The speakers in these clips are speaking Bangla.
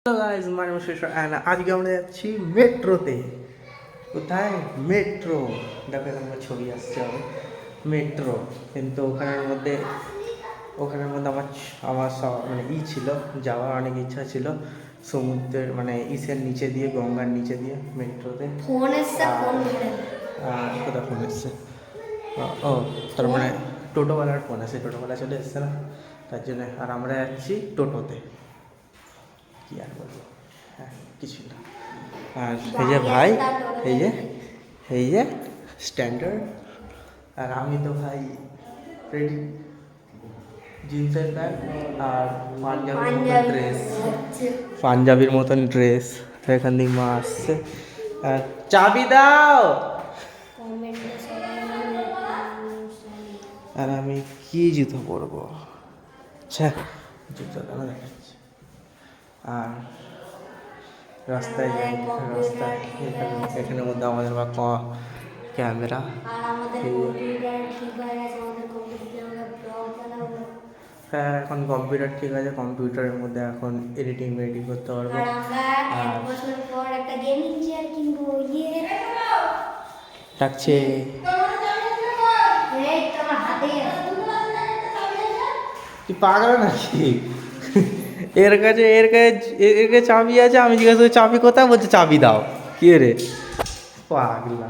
হ্যালো গাইস, মানে আজকে আমরা যাচ্ছি মেট্রোতে। কোথায়? মেট্রো। দেখো আমার ছবি আসছে হবে মেট্রো। কিন্তু ওখানের মধ্যে আমার মানে ছিল, যাওয়ার অনেক ইচ্ছা ছিল। সমুদ্রের মানে ইসের নিচে দিয়ে, গঙ্গার নিচে দিয়ে মেট্রোতে। ফোন এসছে, ফোন ধরে কোথায় ফোন এসছে? ও, তার মানে টোটোওয়ালার ফোন আছে, টোটোওয়ালা চলে এসছে না, তার জন্য। আর আমরা যাচ্ছি টোটোতে। কি আর বলবো, হ্যাঁ কিছু না। আর এই যে ভাই, এই যে স্ট্যান্ডার্ড। আর আমি তো ভাই রেডি, জিন্সের প্যান্ট আর পাঞ্জাবির মতন ড্রেস। এখান থেকে মা আসছে, আর চাবি দাও। আর আমি কি জুতো পরবো? আচ্ছা, জুতো কেন দেখাচ্ছি। আর রাস্তায় যাই, রাস্তায় এখানের মধ্যে আমাদের বা ক্যামেরা। হ্যাঁ, এখন কম্পিউটার ঠিক আছে, কম্পিউটারের মধ্যে এখন এডিটিং করতে পারবো। ডাকছে, তুই পাগল নাকি? এর কাছে চাবি আছে, আমি জিজ্ঞাসা করি চাবি কোথায়, বলছে চাবি দাও। কি রে পাগলা।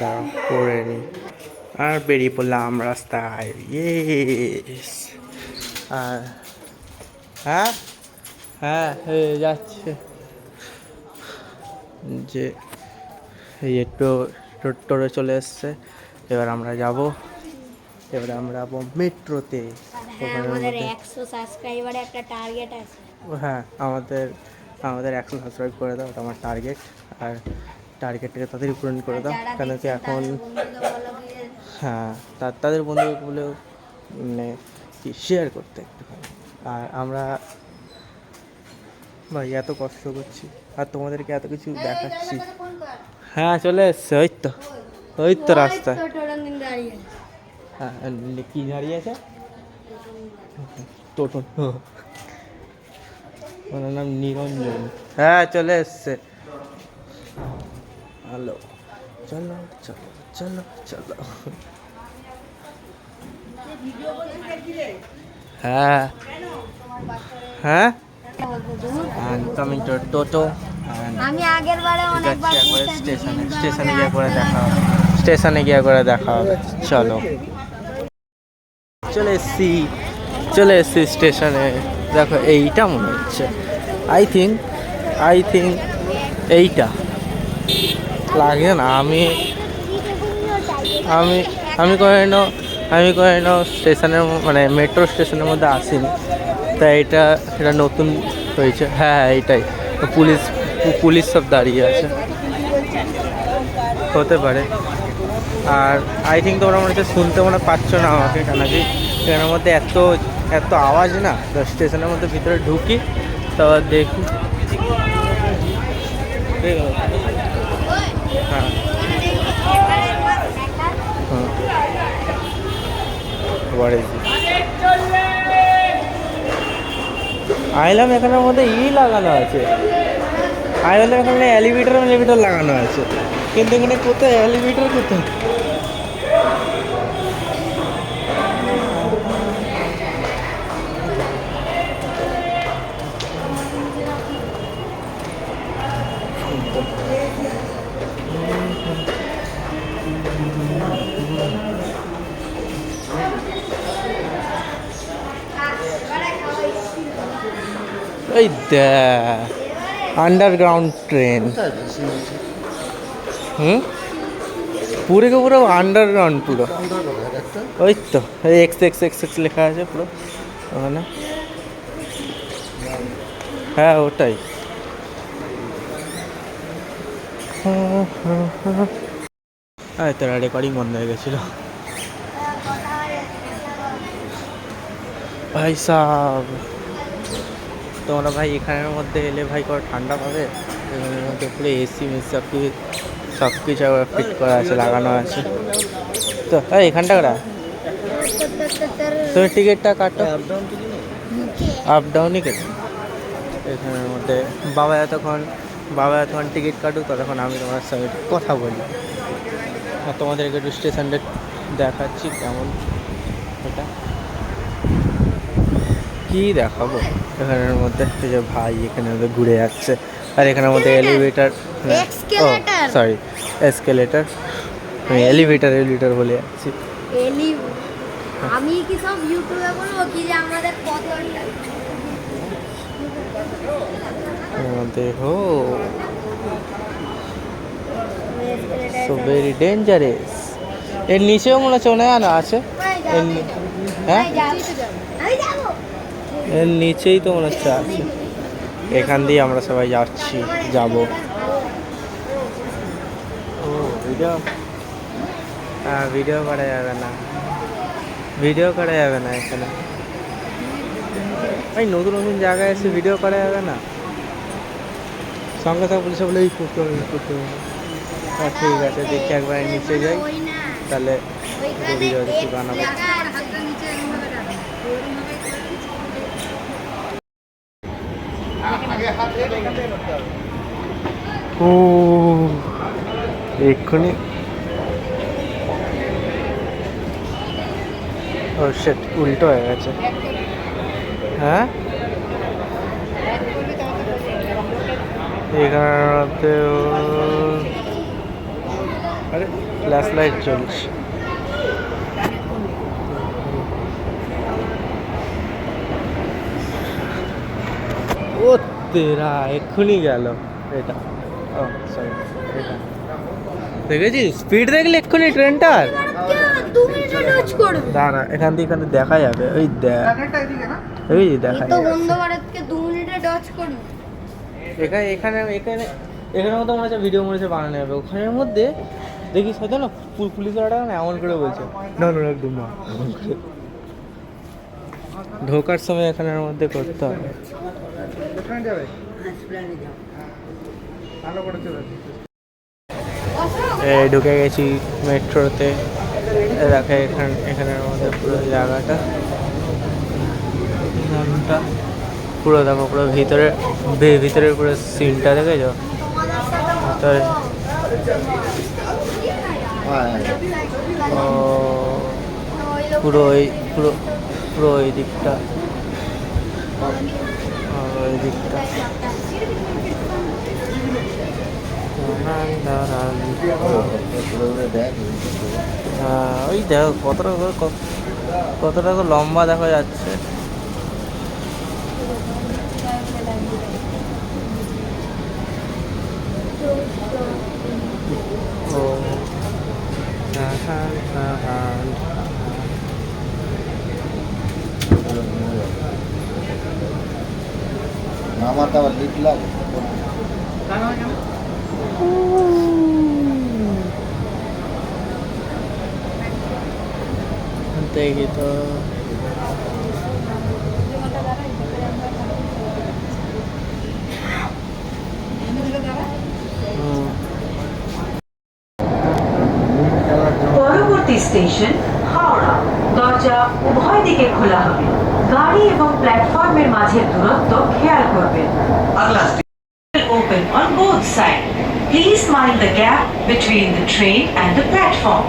দাও করে নি, আর বেরিয়ে পড়লাম রাস্তায়। ইয়েস। আর হ্যাঁ হ্যাঁ যাচ্ছে যে এই একটু টোটো চলে এসছে। এবার আমরা যাবো মেট্রোতে। হ্যাঁ, আমাদের 100 সাবস্ক্রাইব করে দাও, ওটা আমার টার্গেট। আর টার্গেটটাকে তাড়াতাড়ি পূরণ করে দাও, কেন কি এখন হ্যাঁ তাদের বন্ধুগুলো মানে কি শেয়ার করতে একটুখানি। আর আমরা ভাই এত কষ্ট করছি আর তোমাদেরকে এত কিছু দেখাচ্ছি। হ্যাঁ চলে এসছে, ওই তো রাস্তায়। হ্যাঁ, কি দাঁড়িয়ে আছে? টোটো, ওনার নাম নিরঞ্জন। হ্যাঁ চলে এসছে। হ্যালো, চলো চলো চলো চলো। হ্যাঁ হ্যাঁ, কামিং টু টোটো। আমি আগের বারে অনেকবার স্টেশনে গিয়ে করে দেখা হবে। চলো, চলে এসছি স্টেশনে। দেখো এইটা মনে হচ্ছে, আই থিঙ্ক এইটা লাগে না। আমি আমি আমি কোনোদিনও স্টেশনের মানে মেট্রো স্টেশনের মধ্যে আসিনি, তাই এটা নতুন হয়েছে। হ্যাঁ এইটাই, পুলিশ সব দাঁড়িয়ে আছে, হতে পারে। আর আই থিঙ্ক তোমরা মনে হচ্ছে শুনতে পাচ্ছ না আমাকে, কেন কি ট্রেনের মধ্যে এত আওয়াজ না। তো স্টেশনের মধ্যে ভিতরে ঢুকি, তো দেখি। হ্যাঁ আইলাম, এখানের মধ্যে লাগানো আছে। আইলাম এখানে এলিভেটর লাগানো আছে, কিন্তু এখানে কোথায় এলিভেটর, কোথায়? এই আন্ডারগ্রাউন্ড ট্রেন। পুরো আন্ডারগ্রাউন্ড, পুরো ওই তো এক্স লেখা আছে পুরো ওখানে। হ্যাঁ ওটাই। হ্যাঁ, তোরা রেকর্ডিং বন্ধ হয়ে গেছিল ভাই সাব। তোমরা ভাই এখানের মধ্যে এলে ভাই কত ঠান্ডা পাবে। এখানের মধ্যে পুরো এসি সব কিছু ফিট করা আছে, লাগানো আছে। তো এখানটা তুমি টিকিটটা কাটো, মুখে আপ ডাউনই কেটে এখানের মধ্যে। বাবা এতক্ষণ টিকিট কাটুক, ততক্ষণ আমি তোমার সঙ্গে একটু কথা বলি আর তোমাদেরকে একটু স্টেশনটা দেখাচ্ছি কেমন। এটা কি দেখাবো এখানের মধ্যে, এই যে ভাই এখানে মধ্যে ঘুরে যাচ্ছে, আর এখানের মধ্যে এলিভেটার, ও Escalator. সরি এসকেলেটার, আমি এলিভেটার বলে যাচ্ছি। এলি আমি কি সব ইউটিউবে বলবো কি যে আমাদের কত দেখো সো ভেরি ডেঞ্জারাস। এর নিচেও মনে হচ্ছে না আছে, এর হ্যাঁ আমি যাবো এর নিচেই তো মনে হচ্ছে আছে। এখান দিয়ে আমরা সবাই যাব। ও ভিডিও, ভিডিও করা যাবে না, এখানে। এই নতুন নতুন জায়গায় এসে ভিডিও করা যাবে না, সঙ্গে সঙ্গে পুলিশে বলে এই করতে হবে। ঠিক আছে, দেখি একবার নিচে যাই, তাহলে ভিডিও দেখি বানাবো। ও এক্ষুনি, ও শিট, উল্টো হয়ে গেছে। হ্যাঁ এখানের মধ্যে আরে ফ্ল্যাশ লাইট জ্বলছে। ও তেরা এক্ষুনি গেল এটা, ও সরি এটা দেখেছিস, স্পিড দেখলে এক্ষুনি ট্রেনটার। 2 মিনিটে লঞ্চ করবে দাঁড়া, এখান থেকে দেখা যাবে, ওই দেখ, ওই দেখা তো যাবে। বন্ধ ভারতকে 2 মিনিটে ডচ করবে। এখানের মধ্যে মনে হচ্ছে ভিডিও মনে হচ্ছে বানানো যাবে, ওখানের মধ্যে দেখিস হয়তো না পুলিশওয়ালা না এমন করে বলছে না একদম না, এমন করে ঢোকার সময় এখানের মধ্যে করতে হবে। এই ঢুকে গেছি মেট্রোতে, দেখে এখানের মধ্যে পুরো জায়গাটা, পুরো দেখো, পুরো ভিতরে পুরো সিনটা দেখেছো ভিতরে। ও পুরো এই দিকটা, ওই দিকটা। হ্যাঁ ওই দেখো কতটা লম্বা দেখা যাচ্ছে। ও আমার তো আবার লিট লাগে দেখি তো, পরবর্তী স্টেশন হাওড়া। দরজা উভয় দিকে খোলা হবে, গাড়ি এবং প্ল্যাটফর্মের মাঝের দূরত্ব খেয়াল করবেন। Open on both sides. Please mind the gap between the train and the platform.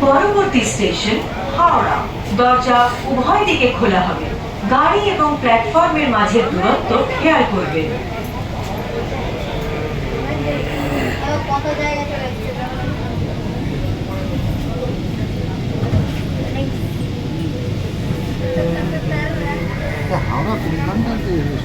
পরবর্তী স্টেশন হাওড়া। দরজা উভয় দিকে খোলা হবে, গাড়ি এবং প্ল্যাটফর্মের মাঝের দূরত্ব খেয়াল করবেন। কত জায়গা চলে গেছে হাওড়া 3 ঘন্টা স্টেশন।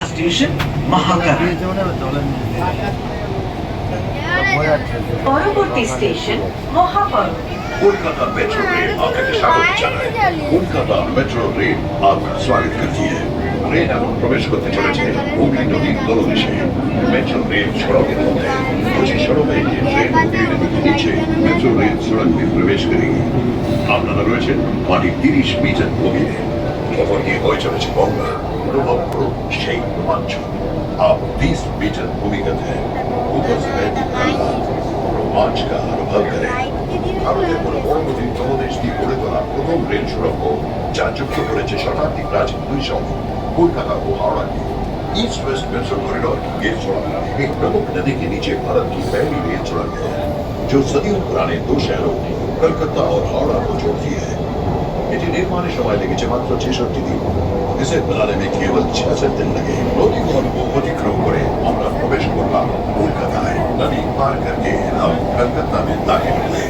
স্টেশন মহাকাল। পরবর্তী স্টেশন মহাপর্ব। कोलकाता मेट्रो रेल आपका स्वागत জানায়। कोलकाता मेट्रो रेल आपका स्वागत करती है। ট্রেন এখন প্রবেশ করতে চলেছে হুগলি নদীর তলদেশে। মেট্রো রেল সড়কের মধ্যে 2500 रुपए की ट्रेन হুগলি নদীর নিচে মেট্রো রেল सड़क में प्रवेश करेगी। আপনারা রয়েছেন মাটির 30 মিটার গভীরে। খবর নিয়ে বয়ে চলেছে গঙ্গা, অনুভব করুন সেই রোমাঞ্চ। आप 20 मीटर भूमिगत है, ऊपर से बहती गंगा, रोमांच का अनुभव करें। ভারতের কোনো বড় নদীর তলদেশ দিয়ে গড়ে তোলা প্রথম রেল সুড়ঙ্গ, যা যুক্ত করেছে শতাব্দী প্রাচীন দুই শহর कोलकाता को हावड़ा की। ईस्ट वेस्ट मेट्रो कॉरिडोर ये सुड़ंग एक प्रमुख नदी के नीचे भारत की पहली रेल सुड़ंग है, जो सदियों पुराने दो शहरों कलकत्ता और हावड़ा को जोड़ती है। এটি নির্মাণের সময় লেগেছে মাত্র 66 দিন। इसे बनाने में केवल 66 दिन लगे। नदी को अतिक्रम করে আমরা প্রবেশ করলাম কলকাতায়। नदी पार करके हम कलकत्ता में दाखिल हुए।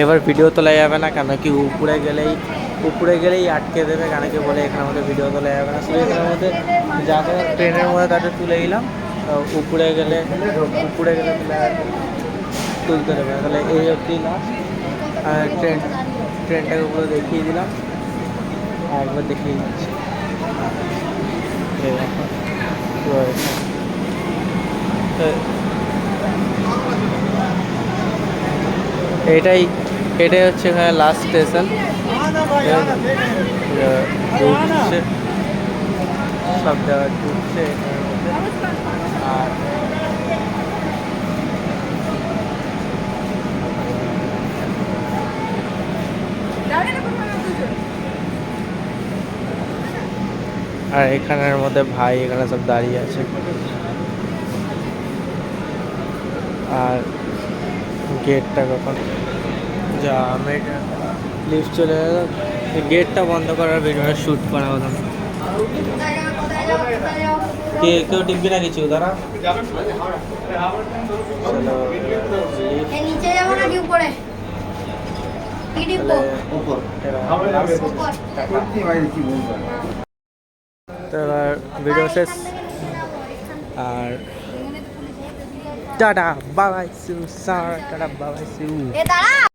এবার ভিডিও তোলা যাবে না, কেন কি উপরে গেলেই আটকে দেবে, কেন কি বলে এখানের মধ্যে ভিডিও তোলা যাবে না। শুধু এখানের মধ্যে যাদের ট্রেনের মধ্যে তাদের তুলে দিলাম, উপরে গেলে তুলতে দেবে। তাহলে এই অবধি লাস্ট। আর ট্রেনটাকে উপরে দেখিয়ে দিলাম, আর একবার দেখিয়ে দিচ্ছি। এই দেখো, পুরো এখানে। এটাই হচ্ছে এখানে লাস্ট স্টেশন। ঢুকছে সব জায়গায় ঢুকছে এখানের মধ্যে। আর এখানের মধ্যে ভাই এখানে সব দাঁড়িয়ে আছে। আর গেটটা কখন যা আমি লিফট চলে গেল, গেটটা বন্ধ করার ভিডিওটা শ্যুট করা হলো না। কেউ টিপবি না কিছু দাঁড়া। নিচে যাবো নাকি উপরে? কি টিপবো? তো এবার ভিডিও শেষ। আর টাটা বাবাই সু, টাটা বাবাই সু। এ দাঁড়া।